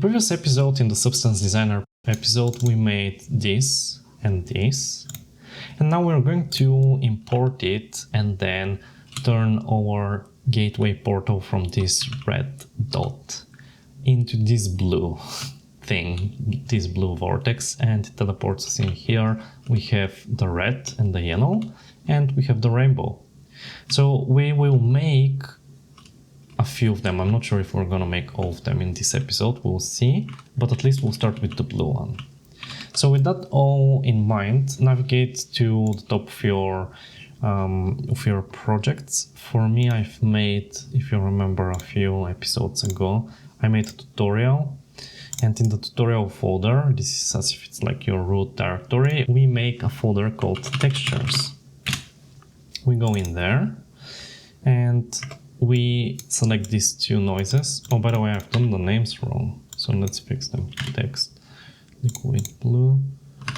previous episode, in the Substance Designer episode, we made this and this. And now we're going to import it and then turn our gateway portal from this red dot into this blue thing, this blue vortex, and it teleports us in here. We have the red and the yellow, and we have the rainbow. So we will make a few of them. I'm not sure if we're gonna make all of them in this episode, we'll see, but at least we'll start with the blue one. So with that all in mind, navigate to the top of your projects. For me, I've made, if you remember a few episodes ago, I made a tutorial, and in the tutorial folder, this is as if it's like your root directory, we make a folder called textures. We go in there and we select these two noises. Oh, by the way, I've done the names wrong, so let's fix them. Text, liquid blue,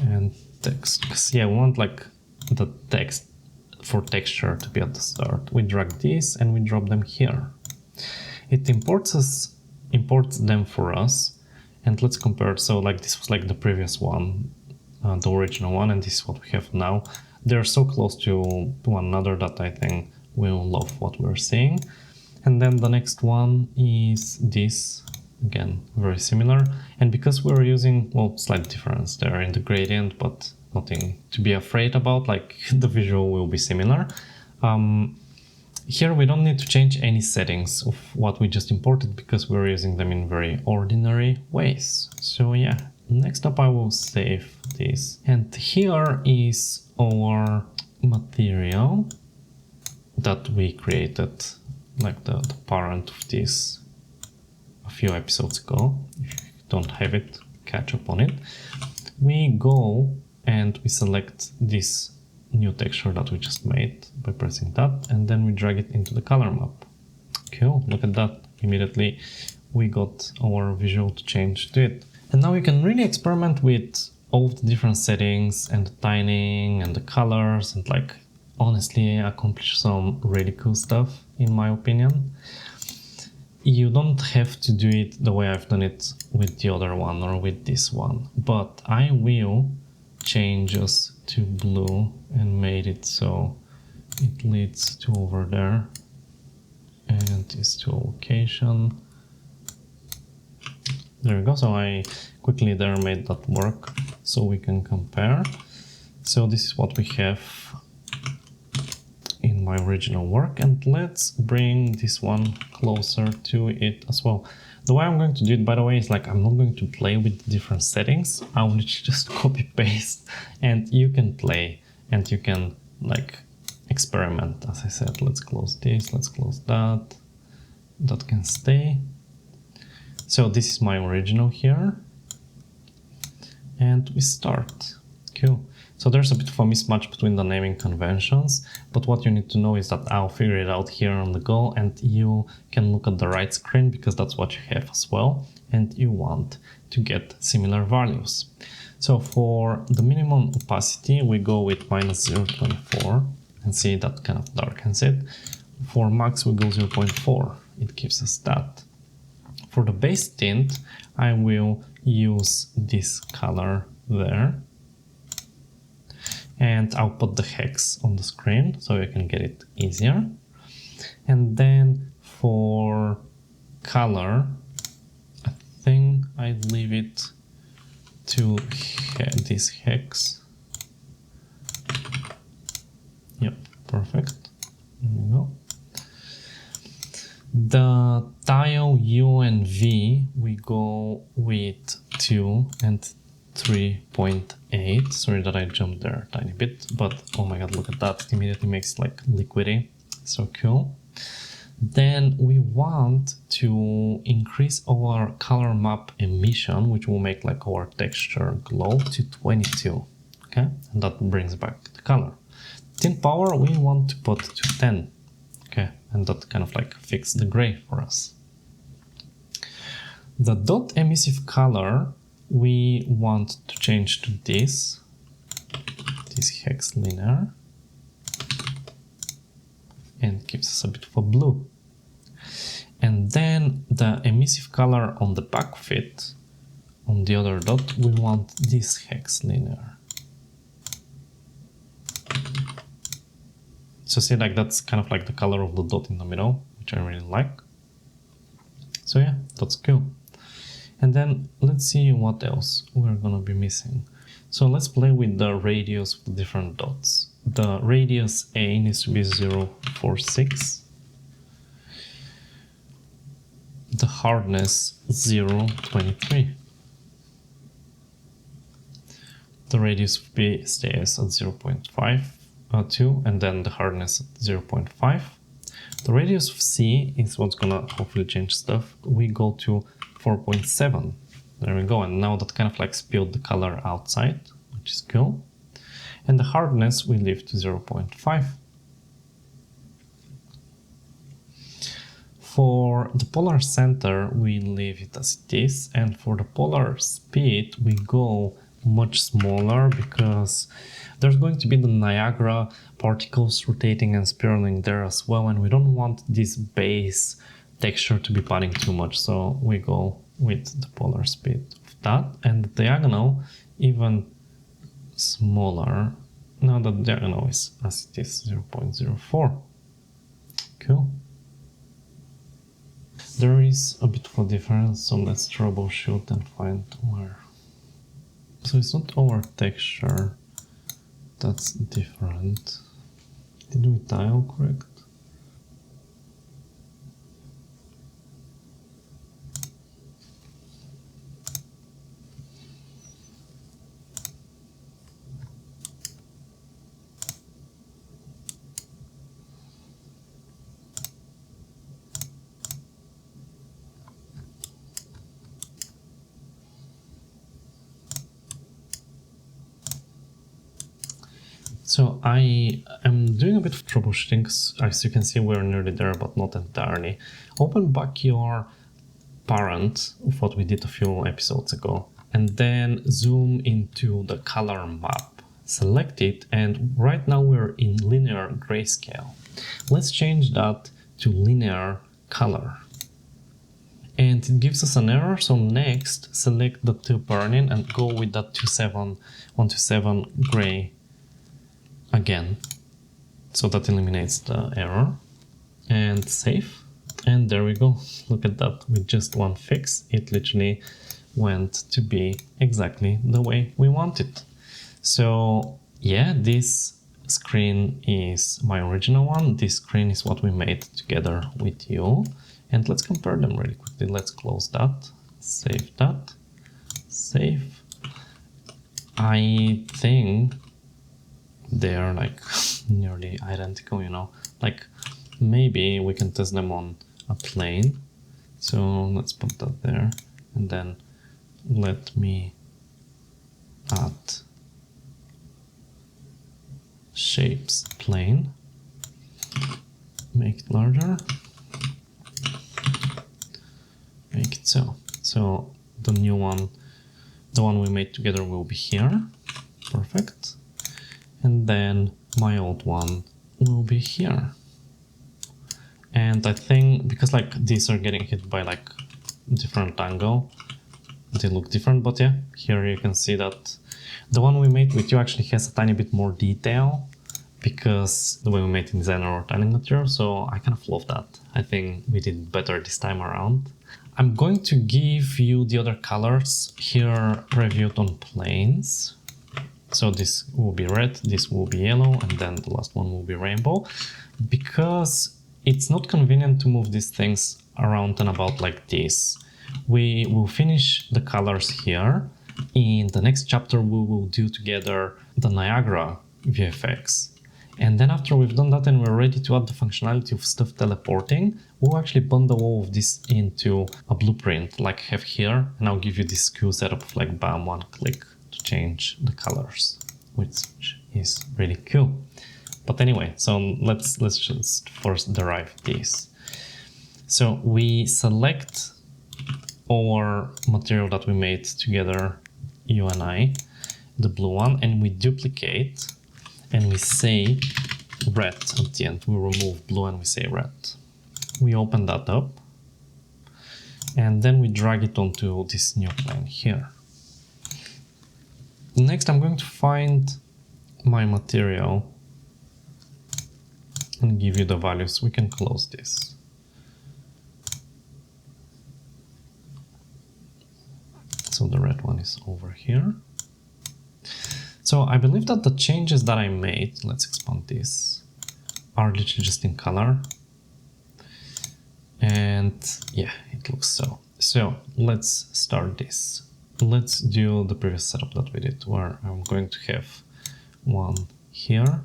and text. Because yeah, we want like the text for texture to be at the start. We drag these and we drop them here. It imports them for us, and let's compare. So like this was like the previous one, the original one, and this is what we have now. They're so close to one another that I think we'll love what we're seeing. And then the next one is this, again, very similar. And because we're using, well, slight difference there in the gradient, but nothing to be afraid about, like the visual will be similar. Here we don't need to change any settings of what we just imported because we're using them in very ordinary ways. So yeah, next up I will save this. And here is our material that we created, like the parent of this a few episodes ago. If you don't have it, catch up on it. We go and we select this new texture that we just made by pressing that, and then we drag it into the color map. Cool, look at that. Immediately we got our visual to change to it. And now you can really experiment with all of the different settings and the tiling and the colors, and like honestly accomplish some really cool stuff in my opinion. You don't have to do it the way I've done it with the other one or with this one, but I will change us to blue and made it so it leads to over there and is to a location. There we go. So I quickly there made that work so we can compare. So this is what we have in my original work, and let's bring this one closer to it as well. The way I'm going to do it, by the way, is like I'm not going to play with different settings. I will just copy paste, and you can play and you can like experiment. As I said, let's close this, let's close that. That can stay. So this is my original here, and we start. Cool. So there's a bit of a mismatch between the naming conventions, but what you need to know is that I'll figure it out here on the go, and you can look at the right screen because that's what you have as well, and you want to get similar values. So for the minimum opacity, we go with -0.4 and see that kind of darkens it. For max, we go 0.4. It gives us that. For the base tint, I will use this color there. And I'll put the hex on the screen so you can get it easier. And then for color, I think I'd leave it to this hex. Yep, perfect. There we go. The tile U and V, we go with 2 and 3.8. Sorry that I jumped there a tiny bit, but oh my god, look at that. It immediately makes it like liquidy. So cool. Then we want to increase our color map emission, which will make like our texture glow, to 22. Okay, and that brings back the color. Tint power we want to put to 10. Okay, and that kind of like fixes the gray for us. The dot emissive color we want to change to this hex linear, and gives us a bit of a blue. And then the emissive color on the back of it, on the other dot, we want this hex linear. So see, like that's kind of like the color of the dot in the middle, which I really like. So yeah, that's cool. And then let's see what else we're gonna be missing. So let's play with the radius of the different dots. The radius A needs to be 0.46. The hardness 0.23. The radius of B stays at 0.52, and then the hardness at 0.5. The radius of C is what's gonna hopefully change stuff. We go to 4.7. There we go, and now that kind of like spilled the color outside, which is cool. And the hardness we leave to 0.5. For the polar center, we leave it as it is, and for the polar speed, we go much smaller because there's going to be the Niagara particles rotating and spiraling there as well, and we don't want this base texture to be padding too much, so we go with the polar speed of that, and the diagonal even smaller. Now the diagonal is as it is, 0.04. Cool. There is a bit of a difference, so let's troubleshoot and find where. So it's not our texture that's different. Did we tile correct? So I am doing a bit of troubleshooting. As you can see, we're nearly there, but not entirely. Open back your parent of what we did a few episodes ago, and then zoom into the color map. Select it, and right now we're in linear grayscale. Let's change that to linear color. And it gives us an error, so next select the two burn-in and go with that 127 gray again, so that eliminates the error, and save. And there we go, look at that, with just one fix it literally went to be exactly the way we want it. So yeah, this screen is my original one, this screen is what we made together with you, and let's compare them really quickly. Let's close that, save that, save. I think they are like nearly identical, you know, like maybe we can test them on a plane. So let's put that there, and then let me add shapes plane, make it larger, make it so. So the new one, the one we made together, will be here, perfect. And then my old one will be here. And I think because like these are getting hit by like different angle, they look different, but yeah, here you can see that the one we made with you actually has a tiny bit more detail because the way we made in Designer or tiling material, so I kind of love that. I think we did better this time around. I'm going to give you the other colors here previewed on planes. So this will be red, this will be yellow, and then the last one will be rainbow, because it's not convenient to move these things around and about like this. We will finish the colors here. In the next chapter, we will do together the Niagara VFX. And then after we've done that and we're ready to add the functionality of stuff teleporting, we'll actually bundle all of this into a blueprint like I have here, and I'll give you this cool setup of like bam, one click to change the colors, which is really cool. But anyway, so let's just first derive this. So we select our material that we made together, you and I, the blue one, and we duplicate and we say red at the end. We remove blue and we say red. We open that up and then we drag it onto this new plane here. Next, I'm going to find my material and give you the values. We can close this. So the red one is over here. So I believe that the changes that I made, let's expand this, are literally just in color. And yeah, it looks so. So let's start this. Let's do the previous setup that we did, where I'm going to have one here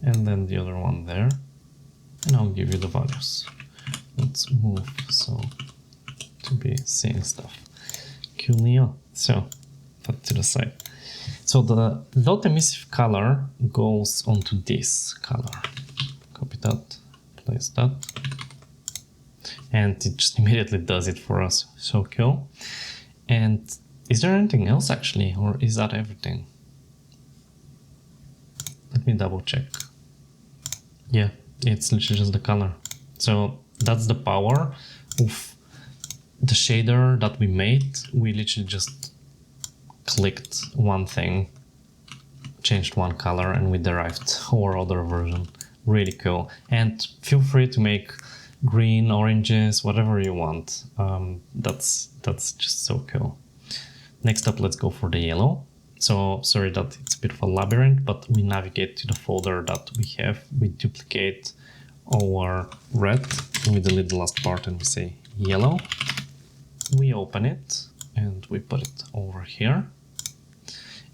and then the other one there, and I'll give you the values. Let's move so to be seeing stuff. Coolio. So put to the side. So the dot emissive color goes onto this color. Copy that, place that, and it just immediately does it for us. So cool. And is there anything else actually, or is that everything? Let me double check. Yeah, it's literally just the color. So that's the power of the shader that we made. We literally just clicked one thing, changed one color, and we derived our other version. Really cool. And feel free to make green, oranges, whatever you want. That's just so cool. Next up, let's go for the yellow. So sorry that it's a bit of a labyrinth, but we navigate to the folder that we have. We duplicate our red, and we delete the last part and we say yellow. We open it and we put it over here.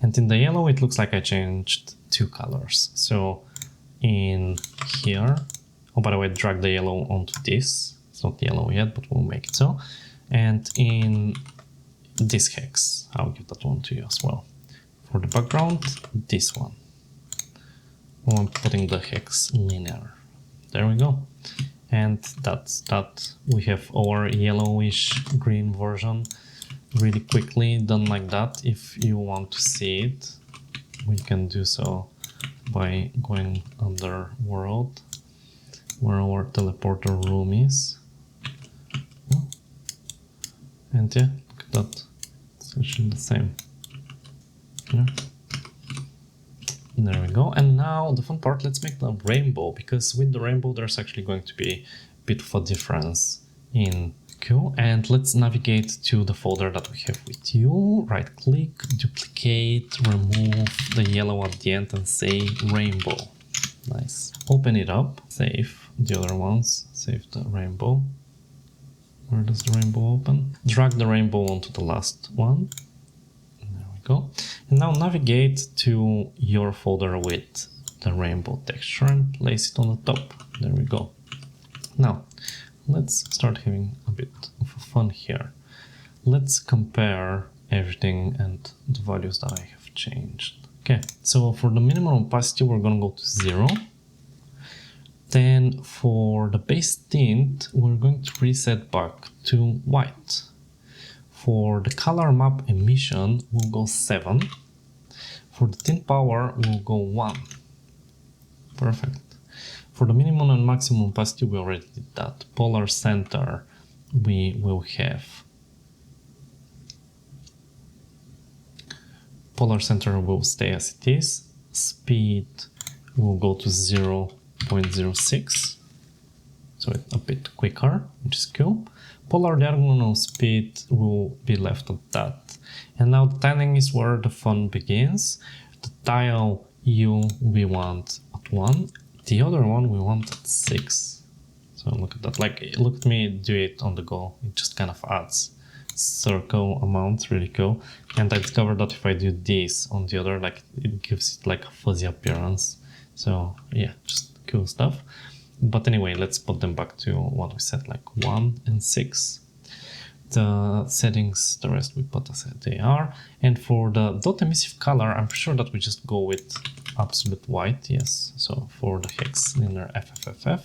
And in the yellow, it looks like I changed two colors. So in here, oh, by the way, drag the yellow onto this. It's not yellow yet, but we'll make it so. And in this hex, I'll give that one to you as well. For the background, this one. Oh, I'm putting the hex linear. There we go. And that's that. We have our yellowish green version really quickly done like that. If you want to see it, we can do so by going under world, where our teleporter room is. And yeah, look at that. It's actually the same. Yeah. There we go. And now the fun part, let's make the rainbow, because with the rainbow there's actually going to be a bit of a difference in Q. And let's navigate to the folder that we have with you. Right click, duplicate, remove the yellow at the end and say rainbow. Nice. Open it up, save the other ones, save the rainbow. Where does the rainbow open? Drag the rainbow onto the last one. There we go. And now navigate to your folder with the rainbow texture and place it on the top. There we go. Now, let's start having a bit of fun here. Let's compare everything and the values that I have changed. Okay, so for the minimum opacity, we're gonna go to 0. Then for the base tint, we're going to reset back to white. For the color map emission, we'll go 7. For the tint power, we'll go 1. Perfect. For the minimum and maximum opacity, we already did that. Polar center, we will have. Polar center will stay as it is. Speed will go to 0.06. So it's a bit quicker, which is cool. Polar diagonal speed will be left at that. And now the tanning is where the fun begins. The tile U we want at 1. The other one we want at 6. So look at that, like look at me do it on the go. It just kind of adds circle amounts, really cool. And I discovered that if I do this on the other, like it gives it like a fuzzy appearance. So yeah, just cool stuff. But anyway, let's put them back to what we said, like 1 and 6. The settings, the rest we put as they are. And for the dot emissive color, I'm sure that we just go with absolute white, yes. So for the hex linear FFFF,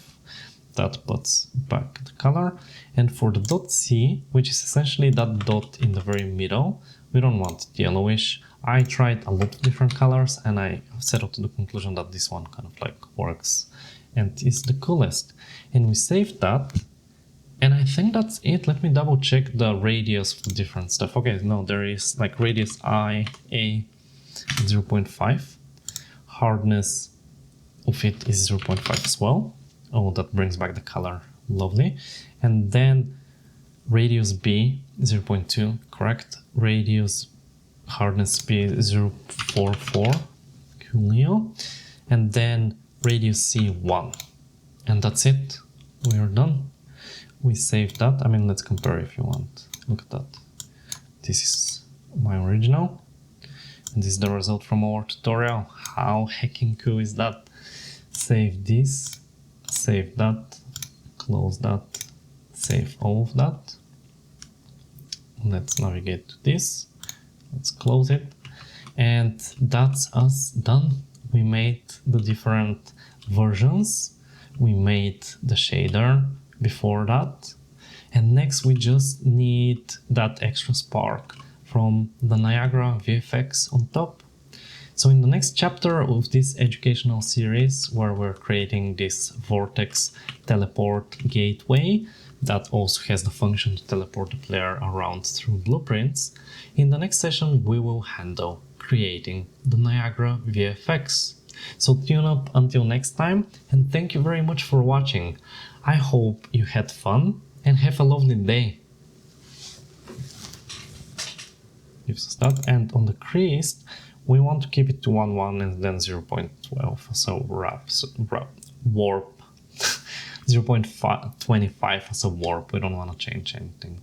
that puts back the color. And for the dot C, which is essentially that dot in the very middle, we don't want it yellowish. I tried a lot of different colors and I settled to the conclusion that this one kind of like works and is the coolest. And we save that. And I think that's it. Let me double check the radius for different stuff. Okay, no, there is like radius I, A, 0.5. Hardness of it is 0.5 as well. Oh, that brings back the color. Lovely. And then radius B, 0.2, correct. Radius hardness B, 0.44, coolio. And then radius C, 1. And that's it. We are done. We saved that. I mean, let's compare if you want. Look at that. This is my original. And this is the result from our tutorial. How heckin' cool is that? Save this, save that, close that, save all of that. Let's navigate to this. Let's close it. And that's us done. We made the different versions. We made the shader before that. And next we just need that extra spark from the Niagara VFX on top. So in the next chapter of this educational series, where we're creating this Vortex teleport gateway that also has the function to teleport the player around through blueprints, in the next session we will handle creating the Niagara VFX. So tune up until next time, and thank you very much for watching. I hope you had fun and have a lovely day. Gives us that, and on the crease we want to keep it to 1.1 and then 0.12, so warp 0.25 as a warp. We don't want to change anything.